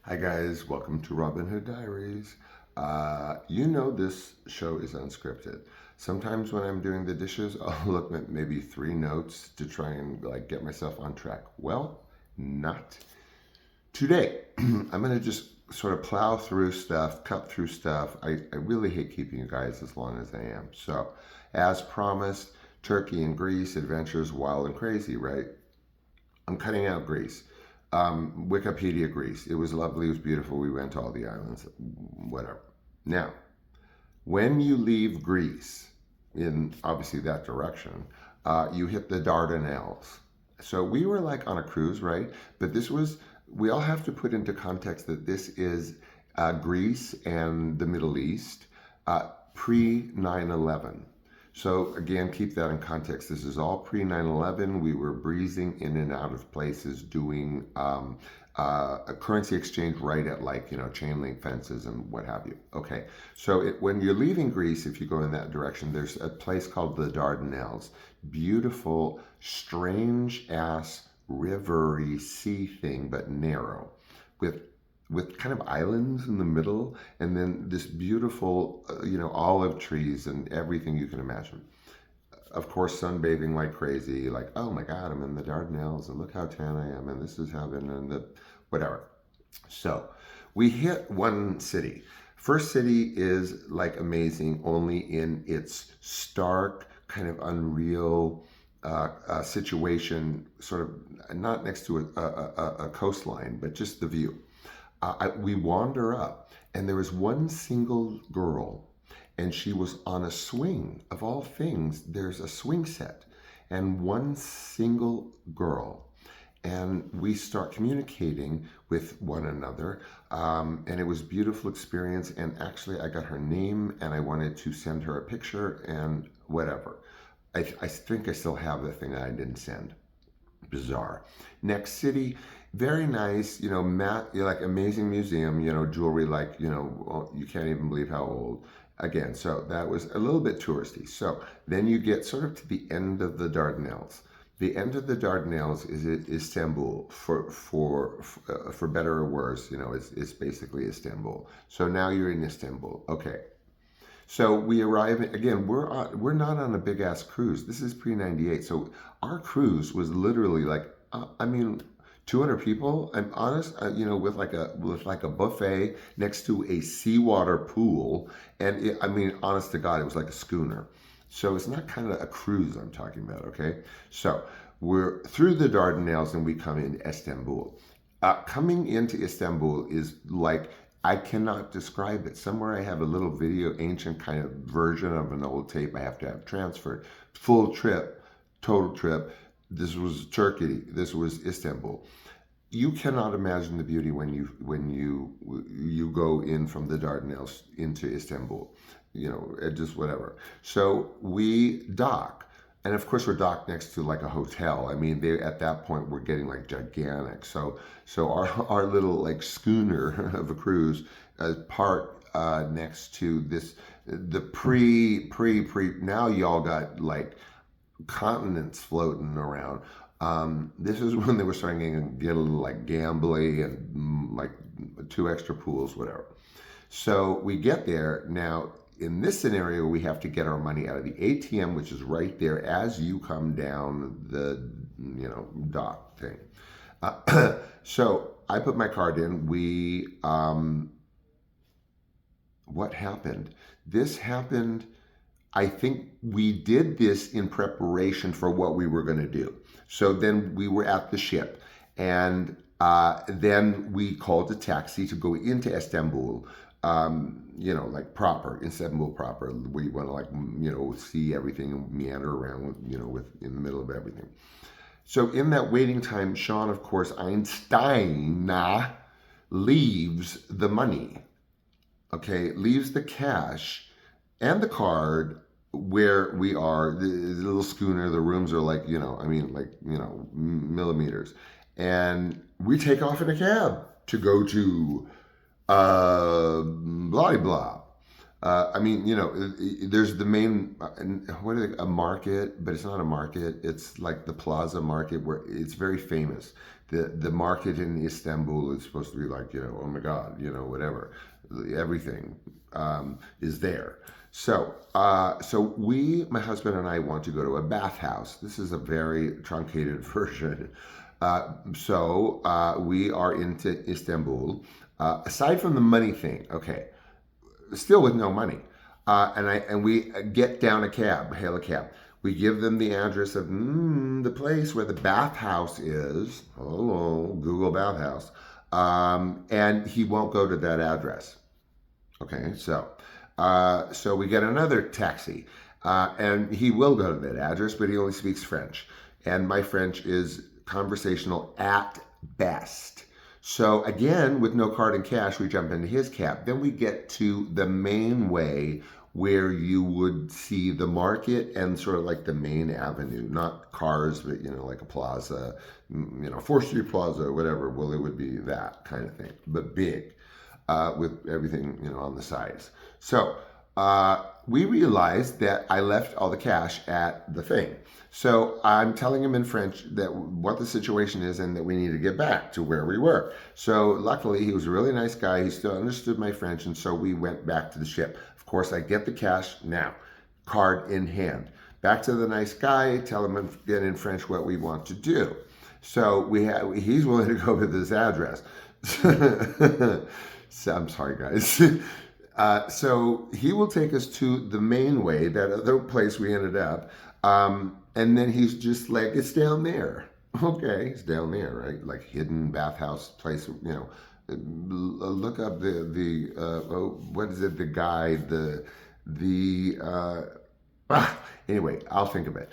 Hi guys, welcome to Robin Hood Diaries. You know this show is unscripted. Sometimes when I'm doing the dishes, I'll look at maybe 3 notes to try and get myself on track. Well, not today. I'm gonna just sort of plow through stuff, cut through stuff. I really hate keeping you guys as long as I am. So, as promised, Turkey and Greece adventures wild and crazy, right? I'm cutting out Greece. Wikipedia Greece. It was lovely. It was beautiful. We went to all the islands. Whatever. Now, when you leave Greece, in obviously that direction, you hit the Dardanelles. So we were like on a cruise, right? But this was, we all have to put into context that this is Greece and the Middle East pre 9/11. So again, keep that in context. This is all pre 9/11. We were breezing in and out of places doing a currency exchange right at chain link fences and what have you. Okay, so when you're leaving Greece, if you go in that direction, there's a place called the Dardanelles. Beautiful, strange ass rivery sea thing, but narrow, with kind of islands in the middle, and then this beautiful, olive trees and everything you can imagine. Of course, sunbathing like crazy, like, oh my God, I'm in the Dardanelles, and look how tan I am, and this is heaven, and the whatever. So we hit one city. First city is like amazing, only in its stark, kind of unreal situation, sort of not next to a coastline, but just the view. We wander up, and there was one single girl, and she was on a swing. Of all things, there's a swing set, and one single girl. And we start communicating with one another, and it was a beautiful experience. And actually, I got her name, and I wanted to send her a picture, and whatever. I think I still have the thing that I didn't send. Bazaar. Next city, very nice, like amazing museum, jewelry like, you can't even believe how old. Again, so that was a little bit touristy. So then you get sort of to the end of the Dardanelles. The end of the Dardanelles is Istanbul, for better or worse, it's basically Istanbul. So now you're in Istanbul. Okay. So we arrive again. We're not on a big ass cruise. This is pre 98. So our cruise was literally like 200 people. I'm honest, with like a buffet next to a seawater pool, and honest to God, it was like a schooner. So it's not kind of a cruise I'm talking about. Okay, so we're through the Dardanelles and we come in Istanbul. Coming into Istanbul is like, I cannot describe it. Somewhere I have a little video, ancient kind of version of an old tape I have to have transferred. Full trip, total trip. This was Turkey. This was Istanbul. You cannot imagine the beauty when you go in from the Dardanelles into Istanbul. Just whatever. So we dock. And of course, we're docked next to like a hotel. I mean, they at that point were getting like gigantic. So our little like schooner of a cruise parked next to the pre. Now y'all got like continents floating around. This is when they were starting to get a little like gambly and like 2 extra pools, whatever. So we get there. Now, in this scenario, we have to get our money out of the ATM, which is right there as you come down the, dock thing. So I put my card in. What happened? This happened. I think we did this in preparation for what we were going to do. So then we were at the ship, and then we called a taxi to go into Istanbul. Like proper Istanbul proper, where you want to see everything and meander around with in the middle of everything. So in that waiting time, Sean, of course, Einstein leaves the money. Okay, leaves the cash and the card where we are, the little schooner. The rooms are like, millimeters, and we take off in a cab to go to blah blah. There's the main, what are they, a market, but it's not a market. It's like the Plaza Market, where it's very famous The market in Istanbul is supposed to be like, oh my God, whatever, everything is there. So my husband and I want to go to a bathhouse. This is a very truncated version. We are into Istanbul. Aside from the money thing, okay, still with no money. And we get down hail a cab. We give them the address of the place where the bathhouse is. Hello, Google bathhouse. And he won't go to that address. Okay, so we get another taxi, and he will go to that address, but he only speaks French, and my French is conversational at best. So again, with no card and cash, we jump into his cab. Then we get to the main way where you would see the market and sort of like the main avenue, not cars, but like a plaza, 4th Street Plaza, whatever. Well, it would be that kind of thing, but big, with everything, on the sides. So we realized that I left all the cash at the thing. So I'm telling him in French that what the situation is and that we need to get back to where we were. So luckily, he was a really nice guy. He still understood my French, and so we went back to the ship. Of course, I get the cash now, card in hand. Back to the nice guy, tell him again in French what we want to do. So he's willing to go to this address. So, I'm sorry, guys. So he will take us to the main way, that other place we ended up. And then he's just like, it's down there. Okay, it's down there, right? Like hidden bathhouse place, look up what is it? The guide, anyway, I'll think of it.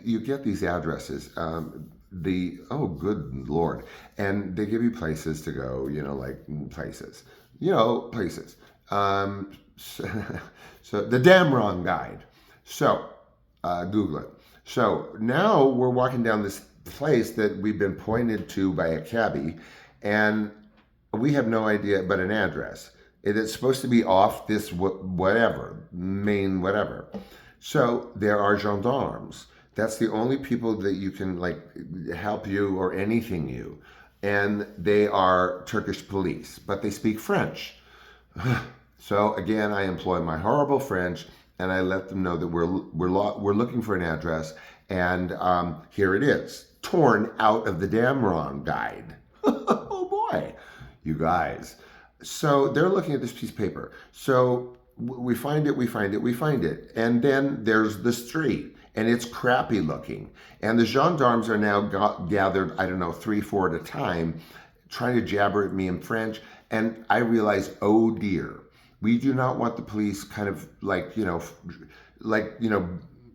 You get these addresses. Oh, good Lord. And they give you places to go, like places. Places. So the damn wrong guide. So Google it. So now we're walking down this place that we've been pointed to by a cabbie, and we have no idea but an address. It is supposed to be off this main whatever. So there are gendarmes. That's the only people that you can help you or anything you. And they are Turkish police, but they speak French. So again, I employ my horrible French, and I let them know that we're looking for an address, and here it is, torn out of the damn wrong guide. Oh boy, you guys. So they're looking at this piece of paper. So we find it, and then there's the street, and it's crappy looking, and the gendarmes are now gathered, I don't know, 3, 4 at a time, trying to jabber at me in French, and I realize, oh dear, we do not want the police kind of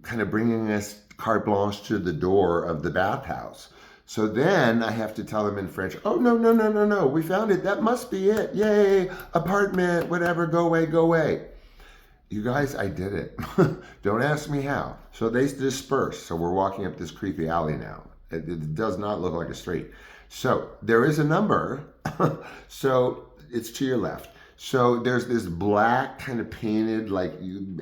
kind of bringing us carte blanche to the door of the bathhouse. So then I have to tell them in French, oh, no, we found it. That must be it. Yay, apartment, whatever, go away. You guys, I did it. Don't ask me how. So they disperse. So we're walking up this creepy alley now. It does not look like a street. So there is a number. So it's to your left. So there's this black kind of painted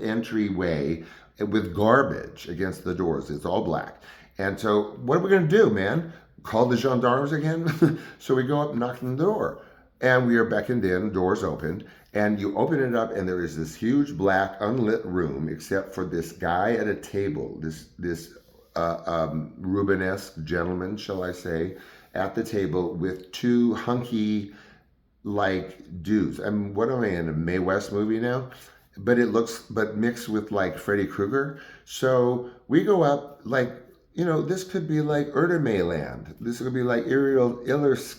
entryway with garbage against the doors. It's all black. And so what are we going to do, man? Call the gendarmes again? So we go up, knock on the door, and we are beckoned in, doors opened, and you open it up, and there is this huge black unlit room, except for this guy at a table, this Rubenesque gentleman, shall I say, at the table with 2 hunky dudes. What am I in, a Mae West movie now? But mixed with Freddy Krueger. So we go up this could be Erdemay land. This could be Iris,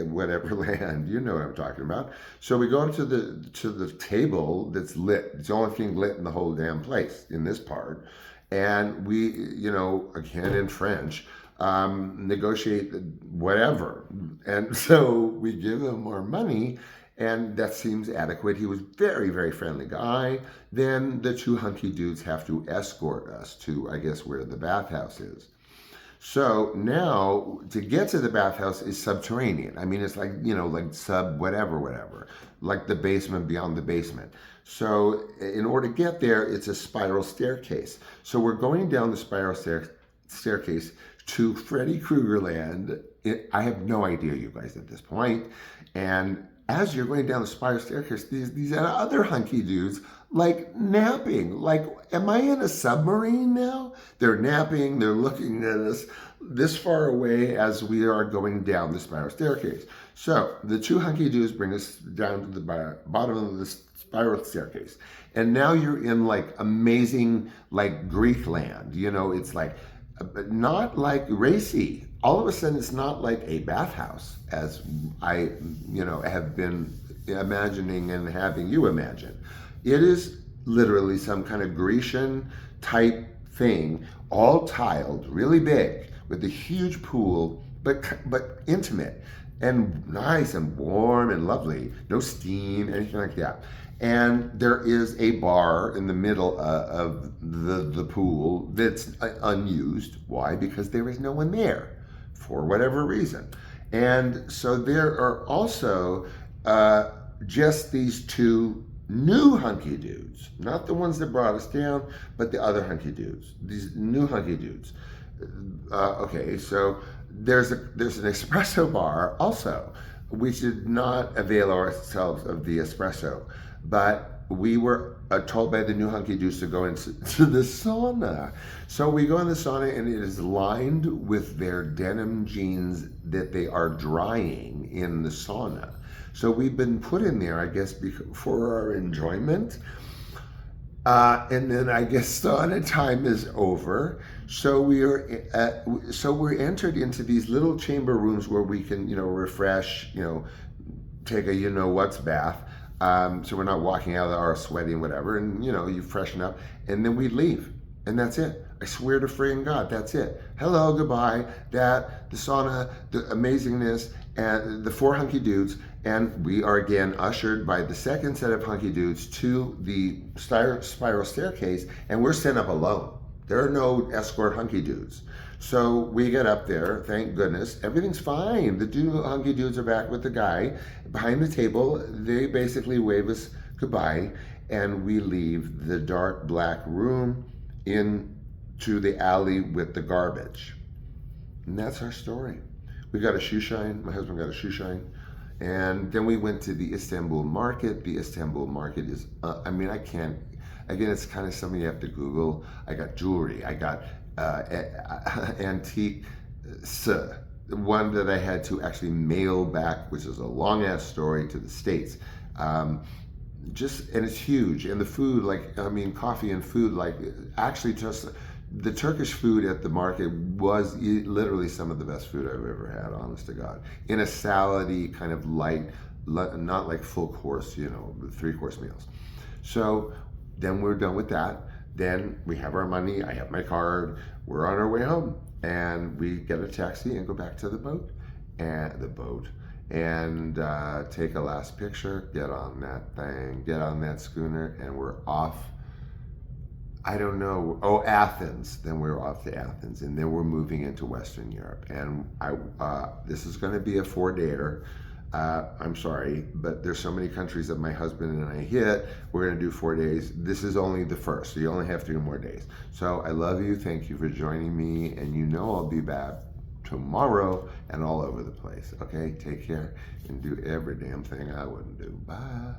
whatever land. You know what I'm talking about. So we go up to the table that's lit. It's the only thing lit in the whole damn place in this part. And we, again in French, negotiate whatever. And so we give them more money, and that seems adequate. He was very, very friendly guy. Then the 2 hunky dudes have to escort us to, I guess, where the bathhouse is. So now to get to the bathhouse is subterranean. It's sub whatever, like the basement beyond the basement. So in order to get there, it's a spiral staircase. So we're going down the spiral staircase, to Freddy Krueger land. I have no idea, you guys, at this point. And as you're going down the spiral staircase, these other hunky dudes like napping. Like, am I in a submarine now? They're napping. They're looking at us this far away as we are going down the spiral staircase. So the two hunky dudes bring us down to the bottom of the spiral staircase. And now you're in like amazing, like Greek land. You know, it's like not like racy. All of a sudden, it's not like a bathhouse as I, have been imagining and having you imagine. It is literally some kind of Grecian type thing, all tiled, really big, with a huge pool, but intimate and nice and warm and lovely. No steam, anything like that. And there is a bar in the middle of the pool that's unused. Why? Because there is no one there for whatever reason. And so there are also just these two new hunky dudes, not the ones that brought us down, but the other hunky dudes, these new hunky dudes. Okay, so there's an espresso bar also. We should not avail ourselves of the espresso, but we were told by the new hunky dudes to go into the sauna. So we go in the sauna, and it is lined with their denim jeans that they are drying in the sauna. So we've been put in there, I guess, for our enjoyment. And then I guess sauna time is over. So we're entered into these little chamber rooms where we can, refresh, take a what's bath. So we're not walking out of our sweaty and whatever, and you freshen up, and then we leave, and that's it. I swear to freaking God, that's it. Hello, goodbye. The sauna, the amazingness, and the four hunky dudes, and we are again ushered by the second set of hunky dudes to the spiral staircase, and we're sent up alone. There are no escort hunky dudes. So we get up there, thank goodness. Everything's fine. The two hunky dudes are back with the guy behind the table. They basically wave us goodbye, and we leave the dark black room into the alley with the garbage. And that's our story. We got a shoe shine. My husband got a shoe shine. And then we went to the Istanbul market. The Istanbul market is, I can't, again, it's kind of something you have to Google. I got jewelry. I got antique, one that I had to actually mail back, which is a long ass story, to the States. And it's huge. And the food, coffee and food, actually just the Turkish food at the market was literally some of the best food I've ever had, honest to God. In a salady kind of light, not like full course, 3-course meals. So then we're done with that. Then we have our money, I have my card, we're on our way home, and we get a taxi and go back to the boat, and take a last picture, get on that thing, get on that schooner, and we're off. I don't know, Athens. Then we're off to Athens, and then we're moving into Western Europe. And this is gonna be a 4-dayer. I'm sorry, but there's so many countries that my husband and I hit. We're gonna do 4 days. This is only the first, so you only have 3 more days. So I love you, thank you for joining me, and I'll be back tomorrow and all over the place. Okay, take care and do every damn thing I wouldn't do. Bye.